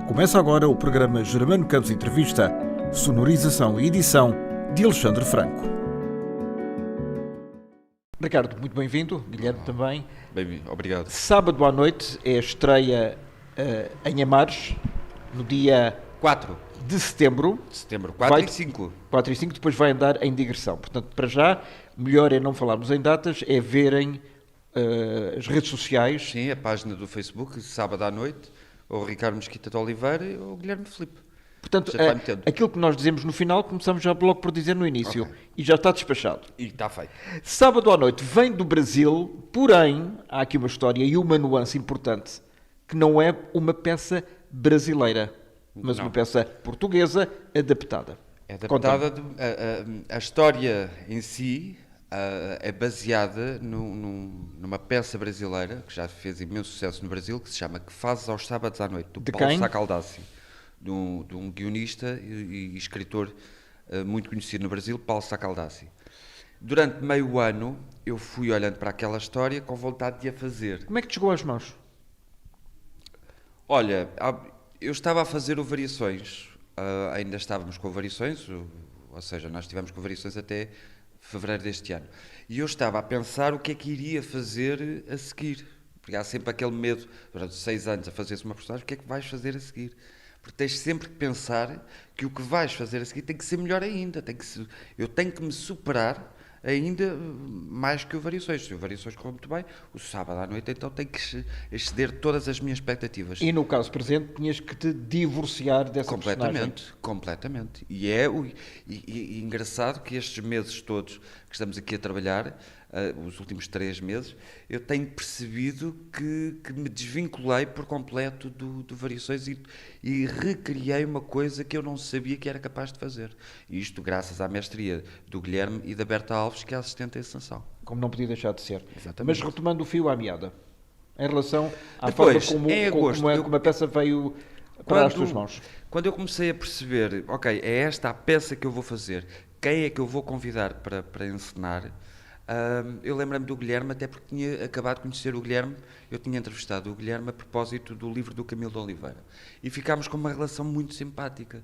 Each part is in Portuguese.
Começa agora o programa Germano Campos Entrevista, sonorização e edição de Alexandre Franco. Ricardo, muito bem-vindo. Guilherme também. Bem-vindo, obrigado. Sábado à noite é a estreia em Amares, no dia 4 de setembro. 4 e 5. 4 e 5, depois vai andar em digressão. Portanto, para já, melhor é não falarmos em datas, é verem as redes sociais. Sim, a página do Facebook, sábado à noite, ou o Ricardo Mesquita de Oliveira ou o Guilherme Filipe. Portanto, aquilo que nós dizemos no final, começamos já logo por dizer no início. Okay. E já está despachado. E está feito. Sábado à noite vem do Brasil, porém, há aqui uma história e uma nuance importante, que não é uma peça brasileira, mas uma peça portuguesa adaptada. É adaptada, a história em si é baseada numa peça brasileira, que já fez imenso sucesso no Brasil, que se chama Que Fazes aos Sábados à Noite, do Paulo Sacaldassi. De um guionista e escritor muito conhecido no Brasil, Paulo Sacaldassi. Durante meio ano eu fui olhando para aquela história com vontade de a fazer. Como é que te chegou às mãos? Olha, eu estava a fazer o Variações, ainda estávamos com Variações, ou seja, nós estivemos com Variações até fevereiro deste ano. E eu estava a pensar o que é que iria fazer a seguir. Porque há sempre aquele medo, durante 6 anos a fazer-se uma personagem, o que é que vais fazer a seguir? Porque tens sempre que pensar que o que vais fazer a seguir tem que ser melhor ainda. Eu tenho que me superar ainda mais que o Variações. Se o Variações correu muito bem, o sábado à noite então tem que exceder todas as minhas expectativas. E no caso presente tinhas que te divorciar dessa personagem. Completamente. E é engraçado que estes meses todos que estamos aqui a trabalhar, os últimos 3 meses, eu tenho percebido que me desvinculei por completo do Variações e recriei uma coisa que eu não sabia que era capaz de fazer. E isto graças à mestria do Guilherme e da Berta Alves, que é assistente em encenação. Como não podia deixar de ser. Exatamente. Mas retomando o fio à meada, em relação à forma como a peça veio para as tuas mãos. Quando eu comecei a perceber, ok, é esta a peça que eu vou fazer, quem é que eu vou convidar para encenar, eu lembro-me do Guilherme, até porque tinha acabado de conhecer o Guilherme, eu tinha entrevistado o Guilherme a propósito do livro do Camilo de Oliveira. E ficámos com uma relação muito simpática.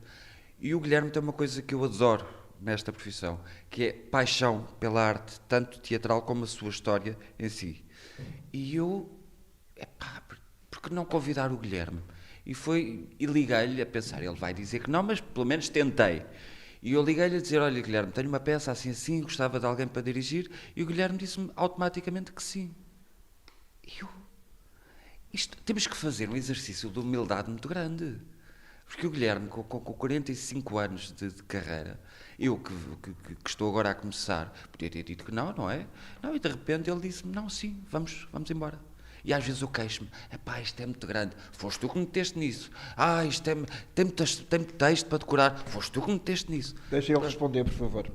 E o Guilherme tem uma coisa que eu adoro nesta profissão, que é paixão pela arte, tanto teatral como a sua história em si. E eu, por que não convidar o Guilherme? E liguei-lhe a pensar, ele vai dizer que não, mas pelo menos tentei. E eu liguei-lhe a dizer, olha Guilherme, tenho uma peça assim, gostava de alguém para dirigir, e o Guilherme disse-me automaticamente que sim. Temos que fazer um exercício de humildade muito grande. Porque o Guilherme, com 45 anos de carreira, eu que estou agora a começar, podia ter dito que não é? Não, e de repente ele disse-me, não, sim, vamos embora. E às vezes eu queixo-me, isto é muito grande, foste tu que me meteste nisso. Isto tem muito texto para decorar, foste tu que me meteste nisso. Deixa ele responder, por favor.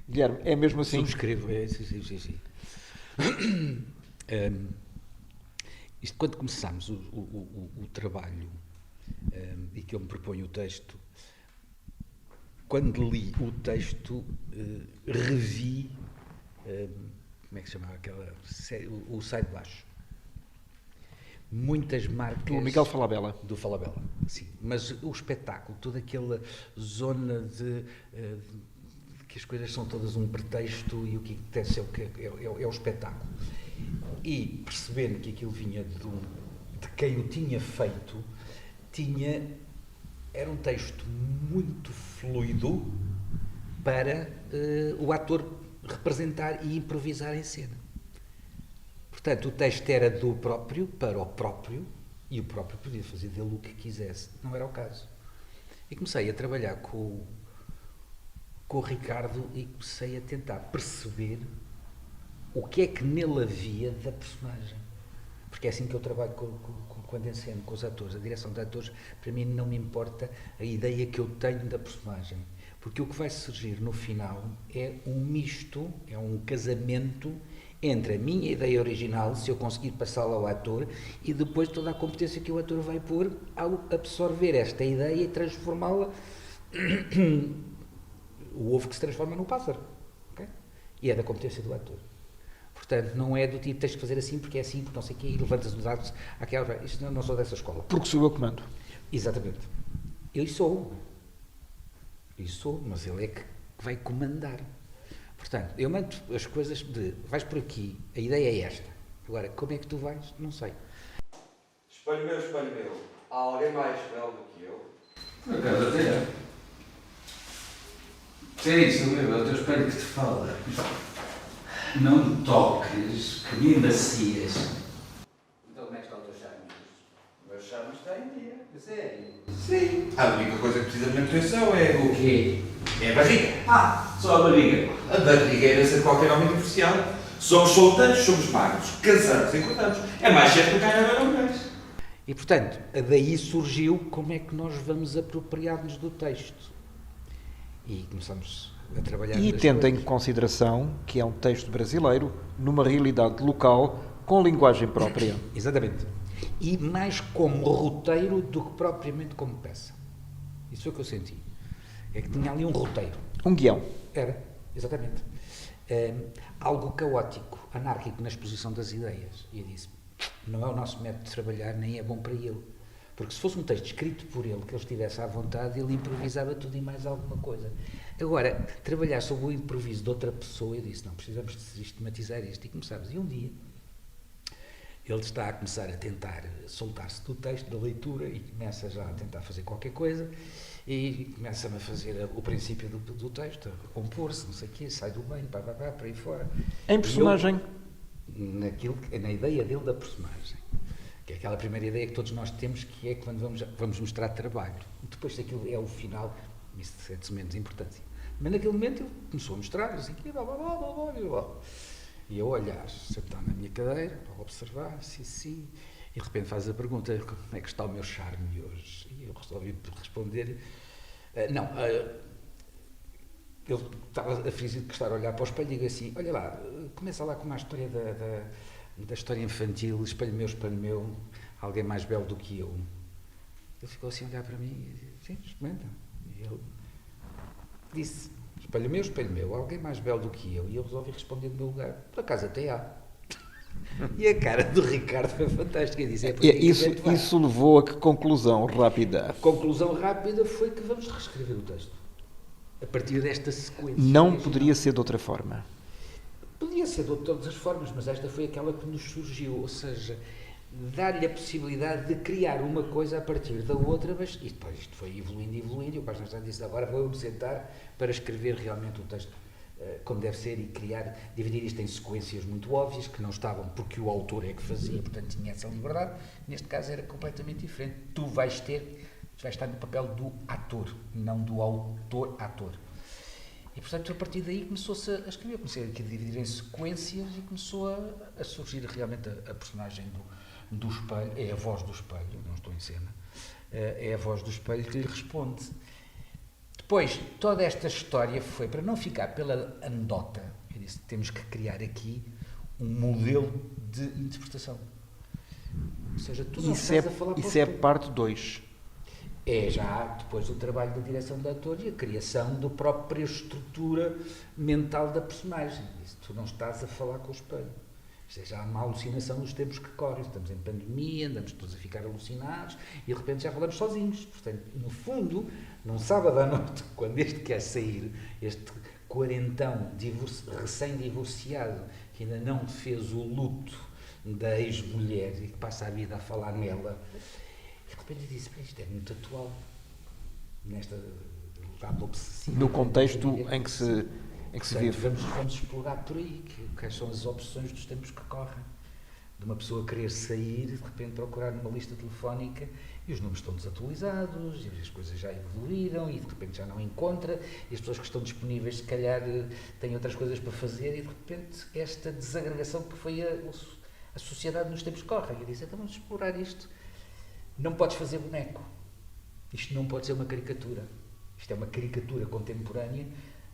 Guilherme, é mesmo assim? Subscrevo, sim. Isto, quando começámos o trabalho, e que eu me proponho o texto, quando li o texto, revi, como é que se chamava aquela série, o Sai de Baixo. Muitas marcas... Do Miguel Falabella. Do Falabella, sim. Mas o espetáculo, toda aquela zona de que as coisas são todas um pretexto e o que acontece é o espetáculo. E percebendo que aquilo vinha de quem o tinha feito, era um texto muito fluido para o ator representar e improvisar em cena. Portanto, o texto era do próprio para o próprio, e o próprio podia fazer dele o que quisesse. Não era o caso. E comecei a trabalhar com o Ricardo e comecei a tentar perceber o que é que nele havia da personagem. Porque é assim que eu trabalho quando enceno com os atores. A direção de atores, para mim, não me importa a ideia que eu tenho da personagem. Porque o que vai surgir no final é um misto, é um casamento entre a minha ideia original, se eu conseguir passá-la ao ator, e depois toda a competência que o ator vai pôr ao absorver esta ideia e transformá-la o ovo que se transforma no pássaro. Okay? E é da competência do ator. Portanto, não é do tipo, tens de fazer assim porque é assim, porque não sei o quê, e levantas os dados àquela... Isto não sou dessa escola. Porque sou eu que mando. Exatamente. Eu sou, mas ele é que vai comandar. Portanto, eu mando as coisas de, vais por aqui, a ideia é esta. Agora, como é que tu vais? Não sei. Espelho meu. Há alguém mais belo do que eu? Por acaso até. É isso, meu, é o teu espelho que te fala. Não me toques, que me embacias. Então como é que está o teu charme? O meu charme está em dia. Sério? Sim. A única coisa que precisa de manutenção é O quê? É a barriga. Só a barriga. A barriga é a herança de qualquer homem divorciado. Somos solteiros, somos magros, casamos e cortamos. É mais certo que ganhar a mulheres. E, portanto, daí surgiu como é que nós vamos apropriar-nos do texto. E começamos a trabalhar E nas tendo em coisas. consideração que é um texto brasileiro, numa realidade local, com linguagem própria. Exatamente. E mais como roteiro do que propriamente como peça. Isso foi o que eu senti. É que tinha ali um roteiro. Um guião. Era, exatamente. Algo caótico, anárquico na exposição das ideias. E eu disse, não é o nosso método de trabalhar, nem é bom para ele. Porque se fosse um texto escrito por ele, que ele estivesse à vontade, ele improvisava tudo e mais alguma coisa. Agora, trabalhar sobre o improviso de outra pessoa, eu disse, não, precisamos de sistematizar isto. E começámos. E um dia, ele está a começar a tentar soltar-se do texto, da leitura, e começa já a tentar fazer qualquer coisa, e começa-me a fazer o princípio do texto, a compor-se, não sei o quê, sai do banho, pá, para aí fora. Em personagem. Na ideia dele da personagem, que é aquela primeira ideia que todos nós temos, que é quando vamos mostrar trabalho. Depois daquilo é o final, isso sente-se menos importância. Mas naquele momento ele começou a mostrar, assim, blá, blá, blá, blá, blá, blá. E eu olhar, sentado na minha cadeira, para observar, sim, e de repente faz a pergunta, como é que está o meu charme hoje? E eu resolvi responder, ele estava afligido de estar a olhar para o espelho e digo assim, olha lá, começa lá com uma história da história infantil, espelho meu, alguém mais belo do que eu. Ele ficou assim a olhar para mim e disse, sim, experimenta. E ele disse, espelho meu, alguém mais belo do que eu. E eu resolvi responder no meu lugar, por acaso até há. E a cara do Ricardo foi fantástica. Disse, Isso levou a que conclusão rápida? A conclusão rápida foi que vamos reescrever o texto. A partir desta sequência. Não poderia ser de outra forma. Podia ser de todas as formas, mas esta foi aquela que nos surgiu. Ou seja, dar-lhe a possibilidade de criar uma coisa a partir da outra, mas e depois isto foi evoluindo. E o Pastor já disse, agora vou-me sentar para escrever realmente o texto como deve ser e criar, dividir isto em sequências muito óbvias, que não estavam porque o autor é que fazia, portanto tinha essa liberdade. Neste caso era completamente diferente. Tu vais estar no papel do ator, não do autor-ator. E, portanto, a partir daí começou-se a escrever, comecei a dividir em sequências e começou a surgir realmente a personagem do espelho, é a voz do espelho, não estou em cena, é a voz do espelho que lhe responde. Depois, toda esta história foi, para não ficar pela anedota, eu disse, temos que criar aqui um modelo de interpretação. Ou seja, tu não estás a falar para Isso é parte 2. É já depois o trabalho da direção de ator e a criação da própria estrutura mental da personagem. Isso, tu não estás a falar com o espelho. Isto é já uma alucinação dos tempos que correm. Estamos em pandemia, andamos todos a ficar alucinados e de repente já falamos sozinhos. Portanto, no fundo, num sábado à noite, quando este quer sair, este quarentão recém-divorciado, que ainda não fez o luto da ex-mulher e que passa a vida a falar nela, de repente eu disse, isto é muito atual, nesta lado obsessivo. No contexto em que se vive. Vamos explorar por aí, quais são as opções dos tempos que correm. De uma pessoa querer sair, de repente procurar numa lista telefónica e os números estão desatualizados, e as coisas já evoluíram e de repente já não encontra, e as pessoas que estão disponíveis se calhar têm outras coisas para fazer e de repente esta desagregação que foi a sociedade nos tempos que correm. Eu disse, então vamos explorar isto. Não podes fazer boneco. Isto não pode ser uma caricatura. Isto é uma caricatura contemporânea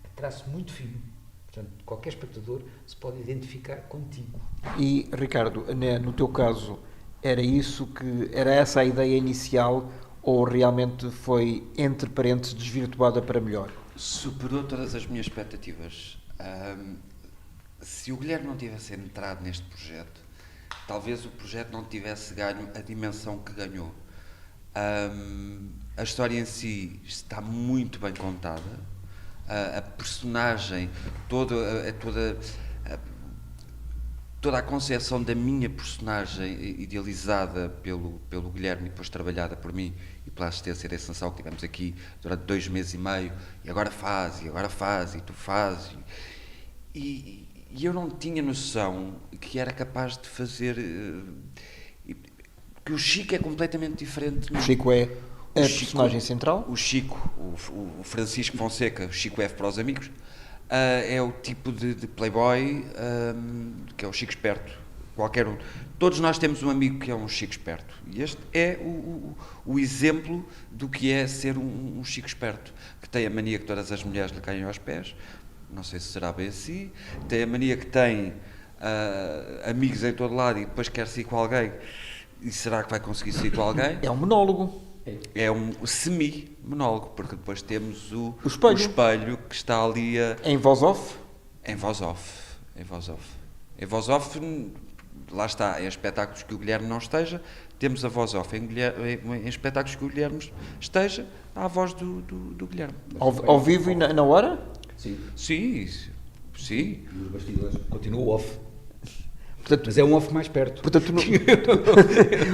a traço muito fino. Portanto, qualquer espectador se pode identificar contigo. E, Ricardo, no teu caso, era essa a ideia inicial ou realmente foi, entre parênteses, desvirtuada para melhor? Superou todas as minhas expectativas. se o Guilherme não tivesse entrado neste projeto, talvez o projeto não tivesse ganho a dimensão que ganhou. A história em si está muito bem contada, a personagem, toda a concepção da minha personagem idealizada pelo Guilherme e depois trabalhada por mim e pela assistência da extensão que tivemos aqui durante 2 meses e meio, e agora faz, e tu fazes. E eu não tinha noção que era capaz de fazer... que o Chico é completamente diferente. O Chico é a personagem central? O Chico, o Francisco Fonseca, o Chico F para os amigos, é o tipo de playboy que é o Chico esperto. Qualquer um. Todos nós temos um amigo que é um Chico esperto. E este é o exemplo do que é ser um Chico esperto, que tem a mania que todas as mulheres lhe caem aos pés. Não sei se será bem assim. Tem a mania que tem amigos em todo lado e depois quer sair com alguém. E será que vai conseguir sair com alguém? É um monólogo. É um semi-monólogo, porque depois temos o espelho que está ali em voz off? Em voz off. Em voz off, lá está, em espetáculos que o Guilherme não esteja, temos a voz off. Em espetáculos que o Guilherme esteja, há a voz do Guilherme. Ao vivo e na hora? Sim. Sim. E os bastidores continua off. Portanto, mas é um off mais perto. Portanto,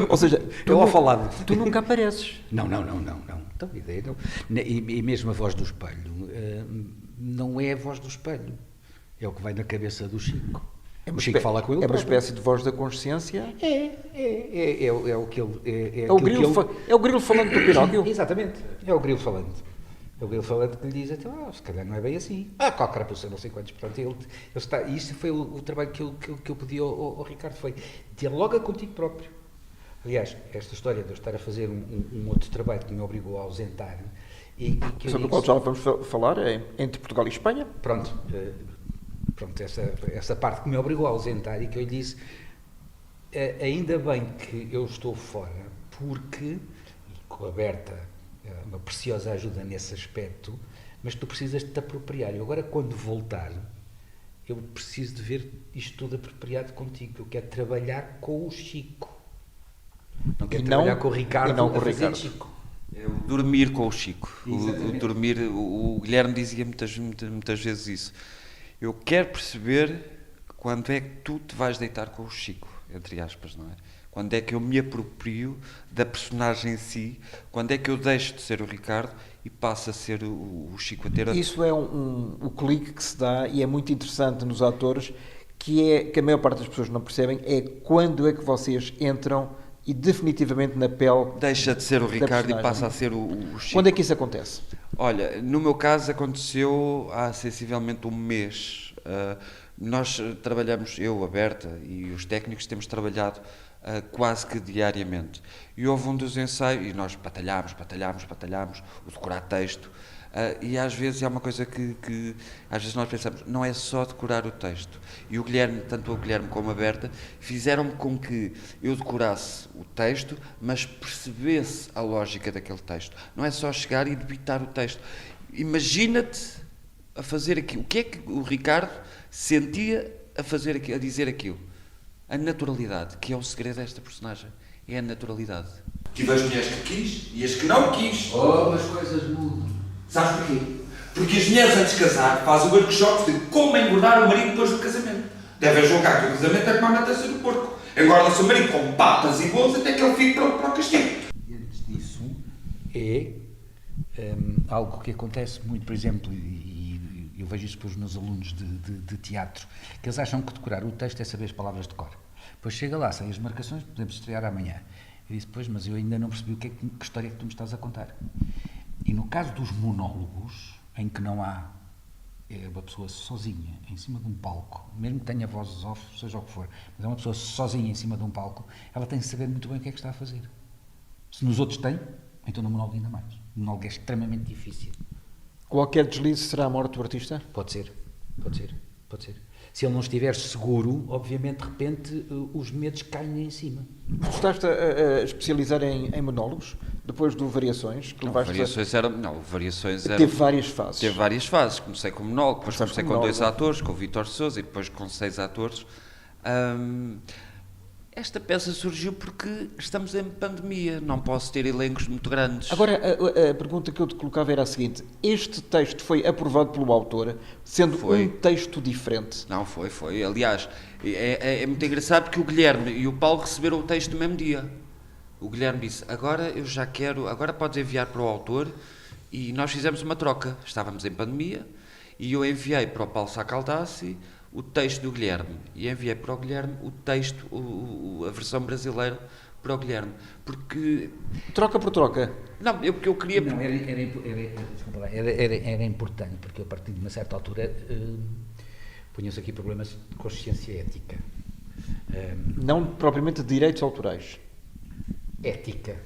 ou seja, tu, ao falado. Tu nunca apareces. Não. Então, a ideia não. E mesmo a voz do espelho não é a voz do espelho. É o que vai na cabeça do Chico. O Chico fala com ele. É uma espécie de voz da consciência. É o que ele. É o grilo falando do Pinóquio. Exatamente. É o grilo falando. É o grilo falando que lhe diz, se calhar não é bem assim. Qualquer pessoa, não sei quantos. Portanto, ele está, e isso foi o trabalho que eu pedi ao Ricardo, foi dialoga contigo próprio. Aliás, esta história de eu estar a fazer um outro trabalho que me obrigou a ausentar, e que sobre o qual já vamos falar, é entre Portugal e Espanha. Pronto, essa parte que me obrigou a ausentar e que eu lhe disse, ainda bem que eu estou fora, porque, e com a Berta, uma preciosa ajuda nesse aspecto, mas tu precisas de te apropriar. E agora, quando voltar, eu preciso de ver isto tudo apropriado contigo. Eu quero trabalhar com o Chico. Não quero trabalhar com o Ricardo, não com o fazer Ricardo. Chico. É o dormir com o Chico. O dormir, o Guilherme dizia muitas vezes isso. Eu quero perceber quando é que tu te vais deitar com o Chico, entre aspas, não é? Quando é que eu me aproprio da personagem em si, quando é que eu deixo de ser o Ricardo e passo a ser o Chico a ter... Isso é o clique que se dá e é muito interessante nos atores, que a maior parte das pessoas não percebem, é quando é que vocês entram e definitivamente na pele... Deixa de ser o Ricardo e passa a ser o Chico. Quando é que isso acontece? Olha, no meu caso aconteceu há sensivelmente um mês. Nós trabalhamos, eu, a Berta e os técnicos, temos trabalhado quase que diariamente. E houve um dos ensaios, e nós batalhámos, o decorar texto, e às vezes é uma coisa que às vezes nós pensamos, não é só decorar o texto. E o Guilherme, tanto o Guilherme como a Berta, fizeram-me com que eu decorasse o texto, mas percebesse a lógica daquele texto. Não é só chegar e debitar o texto. Imagina-te a fazer aquilo. O que é que o Ricardo sentia a dizer aquilo? A naturalidade, que é o segredo desta personagem. É a naturalidade. Tive as mulheres que quis e as que não quis. As coisas mudam. Sabes porquê? Porque as mulheres antes de casar fazem workshops de como engordar o marido depois do casamento. Devem julgar que o casamento é como a matança do porco. Engorda-se o marido com patas e bolos até que ele fique pronto para o castigo. E antes disso, é algo que acontece muito, por exemplo, e eu vejo isso pelos meus alunos de teatro, que eles acham que decorar o texto é saber as palavras de cor. Depois chega lá, sem as marcações, podemos estrear amanhã. Eu disse, pois, mas eu ainda não percebi que história é que tu me estás a contar. E no caso dos monólogos, em que não há uma pessoa sozinha em cima de um palco, mesmo que tenha vozes off, seja o que for, mas é uma pessoa sozinha em cima de um palco, ela tem que saber muito bem o que é que está a fazer. Se nos outros tem, então no monólogo ainda mais. O monólogo é extremamente difícil. Qualquer deslize será a morte do artista? Pode ser. Se ele não estiver seguro, obviamente, de repente, os medos caem em cima. Tu estás a especializar em monólogos. Depois do Variações, que Não, levaste Variações era... teve várias fases. Teve várias fases. Comecei como monólogo, depois comecei com 2 monólogo. atores, com o Vítor Sousa e depois com 6 atores. Esta peça surgiu porque estamos em pandemia, não posso ter elencos muito grandes. Agora, a pergunta que eu te colocava era a seguinte: este texto foi aprovado pelo autor, sendo Foi. um texto diferente. Não, foi. Aliás, é muito engraçado porque o Guilherme e o Paulo receberam o texto no mesmo dia. O Guilherme disse, agora podes enviar para o autor, e nós fizemos uma troca. Estávamos em pandemia e eu enviei para o Paulo Sacaldassi o texto do Guilherme e enviei para o Guilherme o texto, a versão brasileira para o Guilherme. Porque... Troca por troca. Não, porque eu queria... Não, desculpa lá, era importante, porque eu, a partir de uma certa altura, punham-se aqui problemas de consciência ética. Não propriamente de direitos autorais. Ética,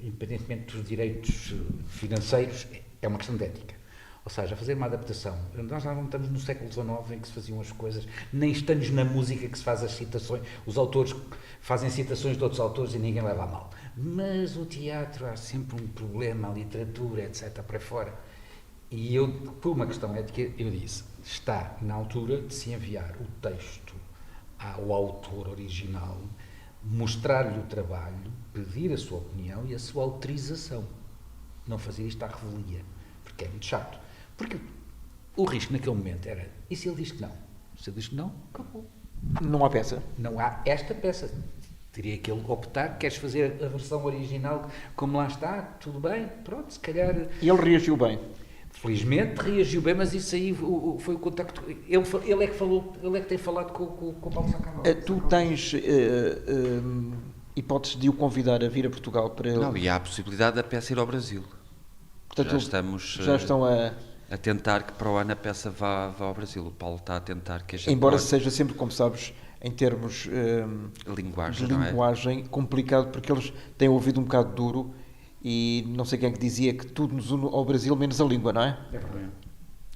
independentemente dos direitos financeiros, é uma questão de ética. Ou seja, fazer uma adaptação. Nós não estamos no século XIX em que se faziam as coisas, nem estamos na música que se faz as citações. Os autores fazem citações de outros autores e ninguém leva a mal. Mas o teatro há sempre um problema, a literatura, etc., para fora. E eu, por uma questão ética, eu disse, está na altura de se enviar o texto ao autor original, mostrar-lhe o trabalho, pedir a sua opinião e a sua autorização. Não fazer isto à revelia, porque é muito chato. Porque o risco naquele momento era, e se ele diz que não? Se ele diz que não, acabou. Não há peça. Não há esta peça. Teria que ele optar, queres fazer a versão original como lá está, tudo bem, pronto, se calhar... E ele reagiu bem. Felizmente reagiu bem, mas isso aí foi o contacto. Ele é que falou, ele é que tem falado com o Paulo Sacaldassi. Tu tens hipótese de o convidar a vir a Portugal para ele? Não, e há a possibilidade da peça ir ao Brasil. Portanto, já estão a tentar que para o ano a peça vá ao Brasil. O Paulo está a tentar que a gente... Embora seja sempre, como sabes, em termos linguagem, de não é? linguagem, complicado, porque eles têm ouvido um bocado duro e não sei quem é que dizia que tudo nos une ao Brasil, menos a língua, não é? É verdade.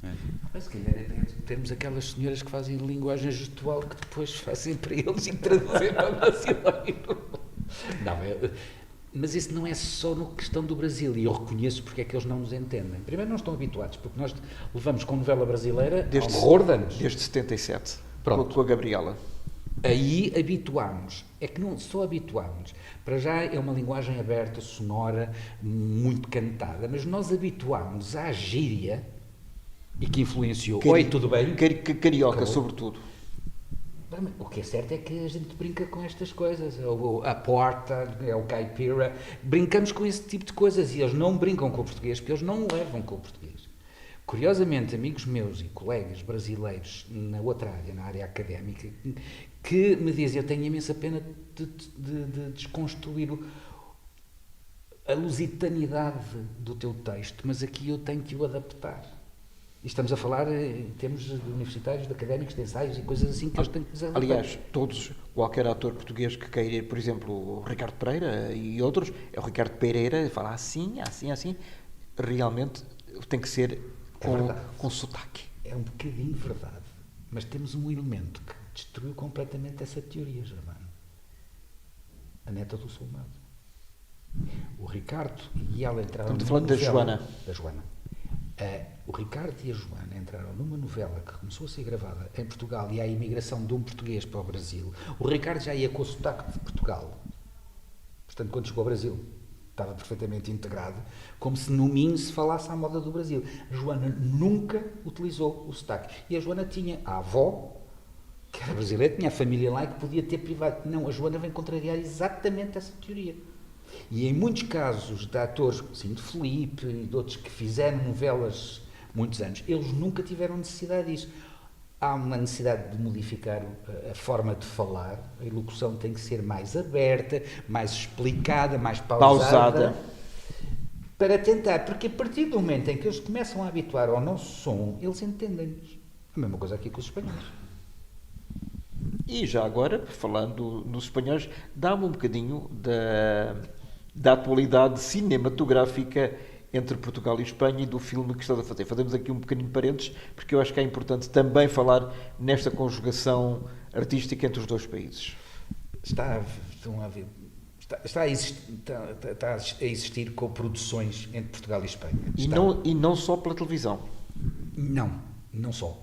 É. Mas se calhar temos aquelas senhoras que fazem linguagem gestual que depois fazem para eles e traduzem ao brasileiro. Não, mas isso não é só na questão do Brasil, e eu reconheço porque é que eles não nos entendem. Primeiro, não estão habituados, porque nós levamos com novela brasileira há um horror de anos. Desde 77, Pronto. com a Gabriela. Aí habituámos, é que não só habituámos, para já é uma linguagem aberta, sonora, muito cantada, mas nós habituámos à gíria, e que influenciou, oi, tudo bem? Carioca, Acabou. sobretudo. O que é certo é que a gente brinca com estas coisas, a porta, é o caipira, brincamos com esse tipo de coisas, e eles não brincam com o português, porque eles não o levam com o português. Curiosamente, amigos meus e colegas brasileiros na outra área, na área académica, que me dizem, eu tenho imensa pena de desconstruir a lusitaniedade do teu texto, mas aqui eu tenho que o adaptar. E estamos a falar em termos de universitários, de académicos, de ensaios e coisas assim que eles têm que adaptar. Aliás, qualquer ator português que queira ir, por exemplo, o Ricardo Pereira e outros, é o Ricardo Pereira, fala assim, realmente tem que ser com sotaque. É um bocadinho verdade, mas temos um elemento que destruiu completamente essa teoria, Germano. A neta do soldado. O Ricardo e ela entraram... Estamos falando da Joana. Da Joana. O Ricardo e a Joana entraram numa novela que começou a ser gravada em Portugal e há a imigração de um português para o Brasil. O Ricardo já ia com o sotaque de Portugal. Portanto, quando chegou ao Brasil, estava perfeitamente integrado, como se no Minho se falasse à moda do Brasil. A Joana nunca utilizou o sotaque. E a Joana tinha a avó, que era brasileira, tinha a família lá e que podia ter privado. Não, a Joana vem contrariar exatamente essa teoria. E em muitos casos de atores, assim, de Filipe e de outros que fizeram novelas muitos anos, eles nunca tiveram necessidade disso. Há uma necessidade de modificar a forma de falar, a elocução tem que ser mais aberta, mais explicada, mais pausada. Para tentar, porque a partir do momento em que eles começam a habituar ao nosso som, eles entendem-nos. A mesma coisa aqui com os espanhóis. E já agora, falando nos espanhóis, dá-me um bocadinho da atualidade cinematográfica entre Portugal e Espanha e do filme que estás a fazer. Fazemos aqui um pequenino parênteses, porque eu acho que é importante também falar nesta conjugação artística entre os dois países. está a existir co-produções entre Portugal e Espanha. E não só pela televisão. Não só.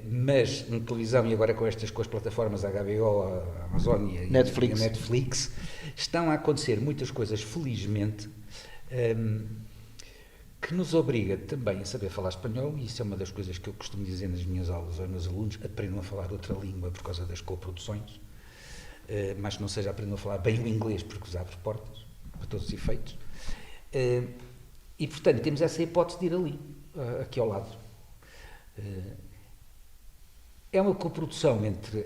Mas na televisão, e agora com as plataformas HBO, a Amazon e a Netflix, estão a acontecer muitas coisas, felizmente, que nos obriga também a saber falar espanhol, e isso é uma das coisas que eu costumo dizer nas minhas aulas aos meus alunos: aprendam a falar outra língua por causa das coproduções, mas que não seja aprendam a falar bem o inglês, porque vos abre portas, para todos os efeitos. E, portanto, temos essa hipótese de ir ali, aqui ao lado. É uma coprodução entre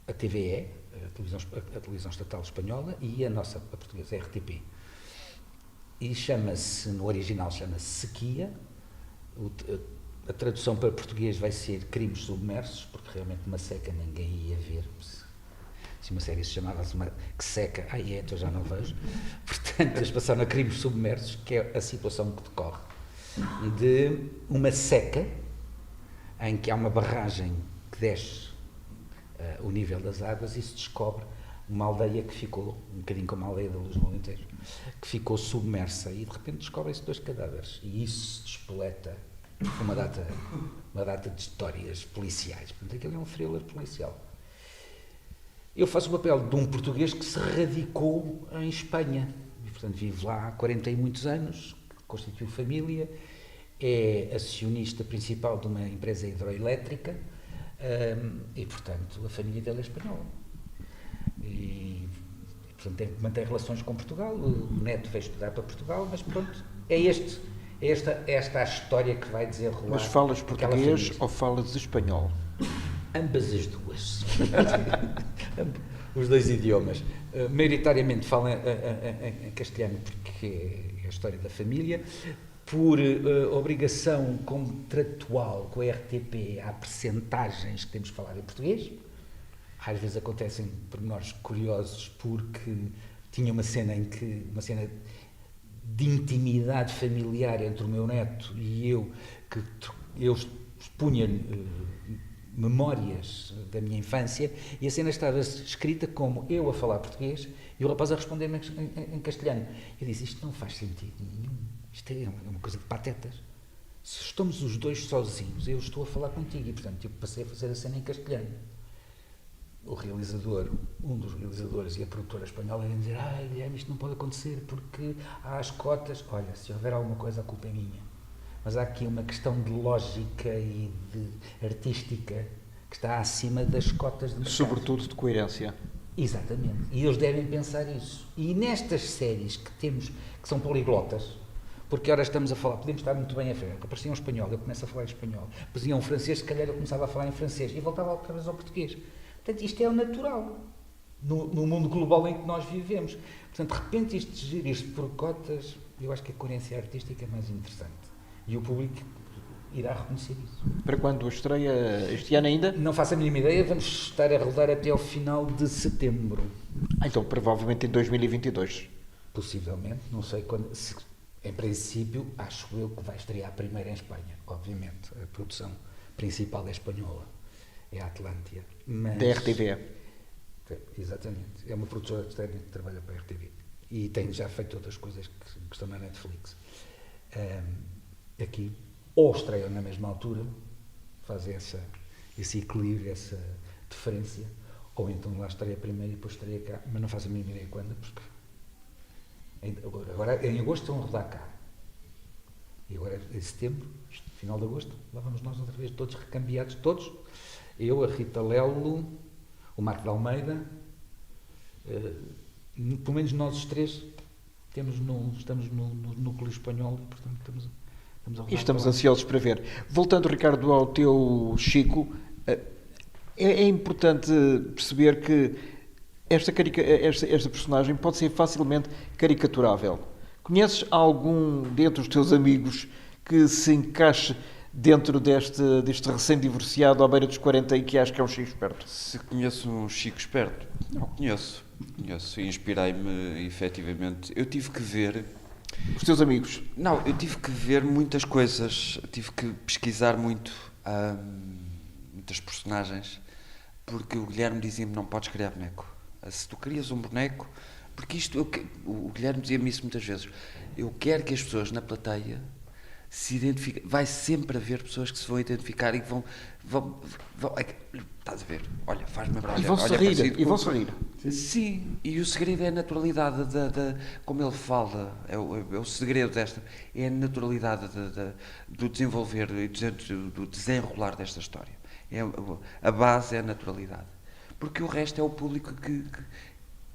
a TVE, a televisão estatal espanhola, e a portuguesa, a RTP. E chama-se, no original chama-se Sequia. A tradução para português vai ser Crimes Submersos, porque realmente uma seca ninguém ia ver. Se uma série se chamava-se Que Seca, então já não vejo. Portanto, eles passaram a Crimes Submersos, que é a situação que decorre de uma seca em que há uma barragem que desce o nível das águas e se descobre uma aldeia que ficou, um bocadinho como a aldeia da Luz no Alentejo, que ficou submersa, e de repente descobrem-se 2 cadáveres, e isso se despoleta uma data de histórias policiais. Portanto, aquilo é um thriller policial. Eu faço o papel de um português que se radicou em Espanha, e portanto vive lá há 40 e muitos anos, constituiu família, é acionista principal de uma empresa hidroelétrica, e portanto a família dele é espanhola. E portanto mantém relações com Portugal. O neto veio estudar para Portugal, mas pronto, é esta a história que vai desenrolar. Mas falas português ou falas espanhol? Ambas as duas. Os 2 idiomas. Maioritariamente falo em castelhano, porque é a história da família. Por obrigação contratual com a RTP, há percentagens que temos que falar em português. Às vezes acontecem pormenores curiosos, porque tinha uma cena de intimidade familiar entre o meu neto e eu, que eu expunha memórias da minha infância, e a cena estava escrita como eu a falar português e o rapaz a responder-me em castelhano. Eu disse: isto não faz sentido nenhum, isto é uma coisa de patetas. Se estamos os 2 sozinhos, eu estou a falar contigo, e portanto eu passei a fazer a cena em castelhano. O realizador, um dos realizadores e a produtora espanhola iam dizer: Guilherme, isto não pode acontecer porque há as cotas. Olha, se houver alguma coisa, a culpa é minha. Mas há aqui uma questão de lógica e de artística que está acima das cotas de mercado. Sobretudo de coerência. Exatamente. E eles devem pensar isso. E nestas séries que temos, que são poliglotas, porque ora estamos a falar, podemos estar muito bem a ver, aparecia um espanhol, eu começo a falar em espanhol, aparecia um francês, se calhar eu começava a falar em francês e voltava outra vez ao português. Portanto, isto é o natural no mundo global em que nós vivemos. Portanto, de repente, isto por cotas, eu acho que a coerência artística é mais interessante. E o público irá reconhecer isso. Para quando a estreia? Este ano ainda? Não faço a mínima ideia, vamos estar a rodar até ao final de setembro. Então, provavelmente em 2022. Possivelmente, não sei quando. Em princípio, acho eu que vai estrear primeiro em Espanha, obviamente. A produção principal é espanhola, é a Atlântia. Mas... Da RTV. Exatamente. É uma produtora externa que trabalha para a RTV. E tem já feito outras coisas que estão na Netflix. Aqui, ou estreiam na mesma altura, fazem esse equilíbrio, essa diferença, ou então lá estreia primeiro e depois estreia cá, mas não faço a mínima ideia quando, porque agora em agosto vão rodar cá. E agora em setembro, final de agosto, lá vamos nós outra vez, todos recambiados, todos. Eu, a Rita Lelo, o Marco de Almeida, pelo menos nós os 3 estamos no núcleo espanhol e, portanto, estamos E estamos ansiosos para ver. Voltando, Ricardo, ao teu Chico, é importante perceber que esta personagem pode ser facilmente caricaturável. Conheces algum dentre os teus amigos que se encaixe dentro deste recém-divorciado à beira dos 40 e que acho que é um Chico esperto? Se conheço um Chico esperto? Não, conheço. Inspirei-me, efetivamente. Eu tive que ver... Os teus amigos? Não, eu tive que ver muitas coisas. Tive que pesquisar muito muitas personagens, porque o Guilherme dizia-me: não podes criar boneco. Se tu crias um boneco, porque o Guilherme dizia-me isso muitas vezes, eu quero que as pessoas na plateia se identifiquem, vai sempre haver pessoas que se vão identificar e que vão estás a ver, olha, faz-me lembrar, E vão-se rir, e vão-se rir. Sim, e o segredo é a naturalidade, como ele fala, é o segredo é a naturalidade do desenvolver e do desenrolar desta história. A base é a naturalidade. Porque o resto é o público que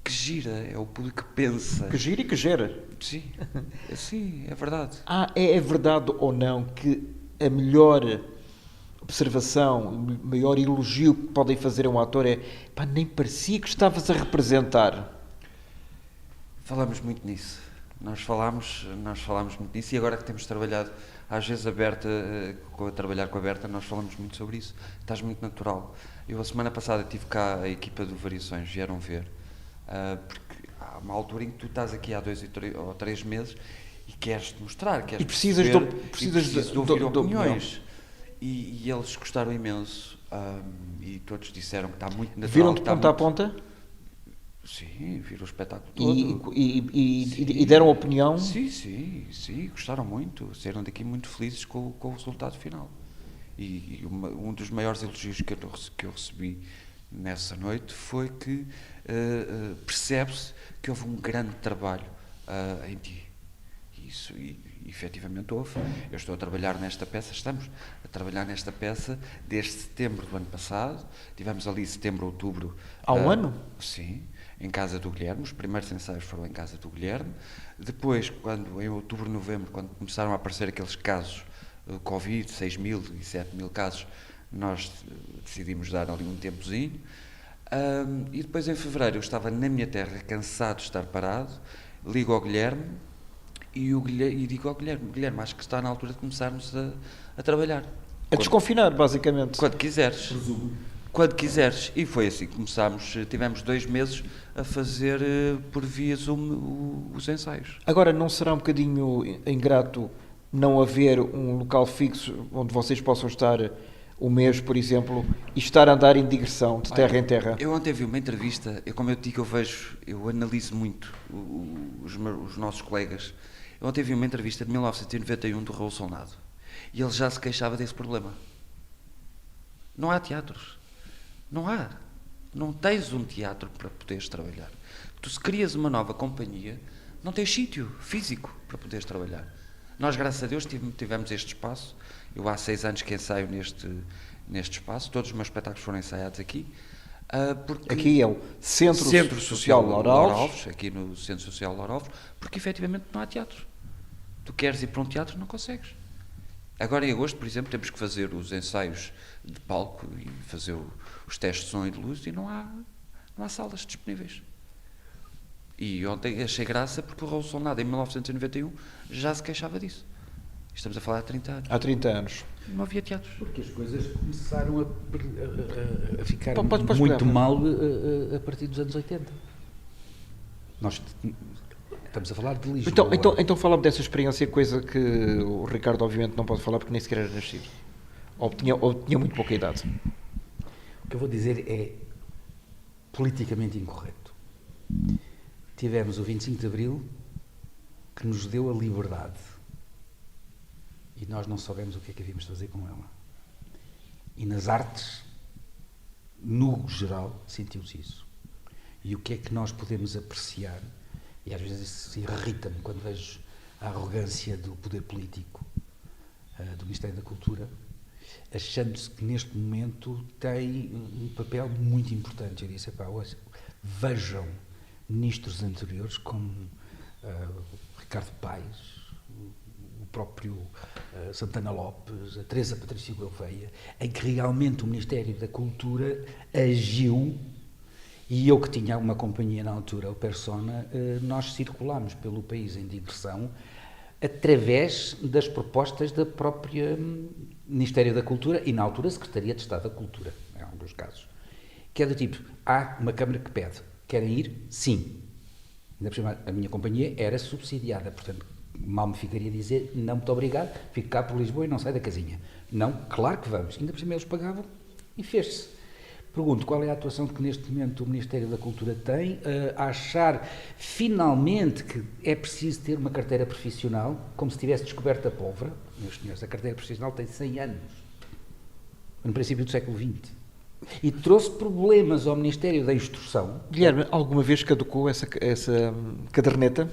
gira, é o público que pensa. Que gira e que gera. Sim, é verdade. É verdade ou não que a melhor observação, o maior elogio que podem fazer a um ator é pá, nem parecia que estavas a representar. Falamos muito nisso. Nós falámos muito nisso e agora que temos trabalhado, às vezes a trabalhar com a Berta, nós falamos muito sobre isso. Estás muito natural. Eu a semana passada tive cá a equipa do Variações, vieram ver, porque há uma altura em que tu estás aqui há 2 ou 3 meses e queres-te mostrar, queres precisas de ouvir opiniões. E eles gostaram imenso e todos disseram que está muito natural. Viram-te ponta a ponta? Sim, viram o espetáculo todo. E deram opinião? Sim, gostaram muito. Saíram daqui muito felizes com o resultado final. E um dos maiores elogios que eu recebi nessa noite foi que percebe-se que houve um grande trabalho em ti. Isso, e efetivamente houve. Eu estou a trabalhar nesta peça, estamos a trabalhar nesta peça desde setembro do ano passado. Tivemos ali setembro, outubro. Há um ano? Sim, em casa do Guilherme. Os primeiros ensaios foram em casa do Guilherme. Depois, em outubro, novembro, quando começaram a aparecer aqueles casos Covid, 6.000 e 7.000 casos, nós decidimos dar ali um tempozinho. E depois, em fevereiro, eu estava na minha terra, cansado de estar parado, ligo ao Guilherme e digo ao Guilherme, acho que está na altura de começarmos a trabalhar. A desconfinar, basicamente. Quando quiseres. Presumo. Quando quiseres. E foi assim que começámos, tivemos 2 meses a fazer por via Zoom os ensaios. Agora, não será um bocadinho ingrato não haver um local fixo onde vocês possam estar um mês, por exemplo, e estar a andar em digressão, de terra em terra? Eu ontem vi uma entrevista, como eu te digo, eu analiso muito os nossos colegas. Eu ontem vi uma entrevista de 1991 do Raul Solnado e ele já se queixava desse problema. Não há teatros. Não há. Não tens um teatro para poderes trabalhar. Tu, se crias uma nova companhia, não tens sítio físico para poderes trabalhar. Nós, graças a Deus, tivemos este espaço. Eu há 6 anos que ensaio neste espaço. Todos os meus espetáculos foram ensaiados aqui. Aqui é o Centro Social Laura Alves. Aqui no Centro Social Laura Alves, porque efetivamente não há teatro. Tu queres ir para um teatro, não consegues. Agora em agosto, por exemplo, temos que fazer os ensaios de palco e fazer os testes de som e de luz e não há salas disponíveis. E ontem achei graça porque o Raul Solnado, em 1991, já se queixava disso. Estamos a falar há 30 anos. Há 30 anos. Não havia teatros. Porque as coisas começaram a ficar Podes muito pegar. mal a partir dos anos 80. Nós estamos a falar de Lisboa. Então fala-me dessa experiência, coisa que o Ricardo obviamente não pode falar porque nem sequer era nascido. Ou tinha muito pouca idade. O que eu vou dizer é politicamente incorreto. Tivemos o 25 de Abril que nos deu a liberdade. E nós não soubemos o que é que havíamos de fazer com ela. E nas artes, no geral, sentiu-se isso. E o que é que nós podemos apreciar, e às vezes isso irrita-me quando vejo a arrogância do poder político, do Ministério da Cultura, achando-se que neste momento tem um papel muito importante. Eu disse, vejam ministros anteriores como Ricardo Paes, o próprio Santana Lopes, a Teresa Patrícia Gouveia, em que realmente o Ministério da Cultura agiu, e eu que tinha uma companhia na altura, o Persona, nós circulámos pelo país em digressão através das propostas da própria Ministério da Cultura e na altura Secretaria de Estado da Cultura, em alguns casos, que é do tipo, há uma Câmara que pede, querem ir? Sim. Ainda por cima, a minha companhia era subsidiada, portanto, mal me ficaria a dizer, não, muito obrigado, fico cá por Lisboa e não sai da casinha. Não, claro que vamos. Ainda por cima eles pagavam e fez-se. Pergunto, qual é a atuação que neste momento o Ministério da Cultura tem a achar finalmente que é preciso ter uma carteira profissional, como se tivesse descoberto a pólvora? Meus senhores, a carteira profissional tem 100 anos, no princípio do século XX. E trouxe problemas ao Ministério da Instrução. Guilherme, alguma vez caducou essa caderneta?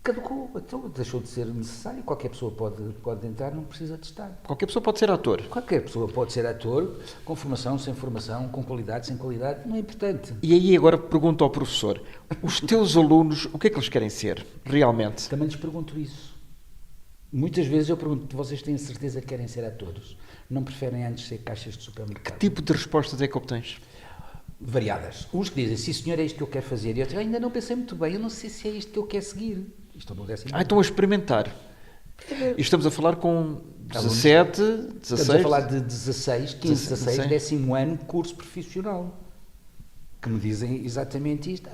Caducou, então deixou de ser necessário. Qualquer pessoa pode entrar, não precisa de estar. Qualquer pessoa pode ser ator. Qualquer pessoa pode ser ator, com formação, sem formação, com qualidade, sem qualidade, não é importante. E aí agora pergunto ao professor, os teus alunos, o que é que eles querem ser, realmente? Também lhes pergunto isso. Muitas vezes eu pergunto, vocês têm certeza que querem ser atores? Não preferem antes ser caixas de supermercado? Que tipo de respostas é que obtens? Variadas. Uns que dizem, sim senhor, é isto que eu quero fazer. E outros, ainda não pensei muito bem, eu não sei se é isto que eu quero seguir. Estou no 10º ano. Estão a experimentar. E estamos a falar com 17, 16... Estamos a falar de 16, 15, 16, 10º ano, curso profissional. Que me dizem exatamente isto.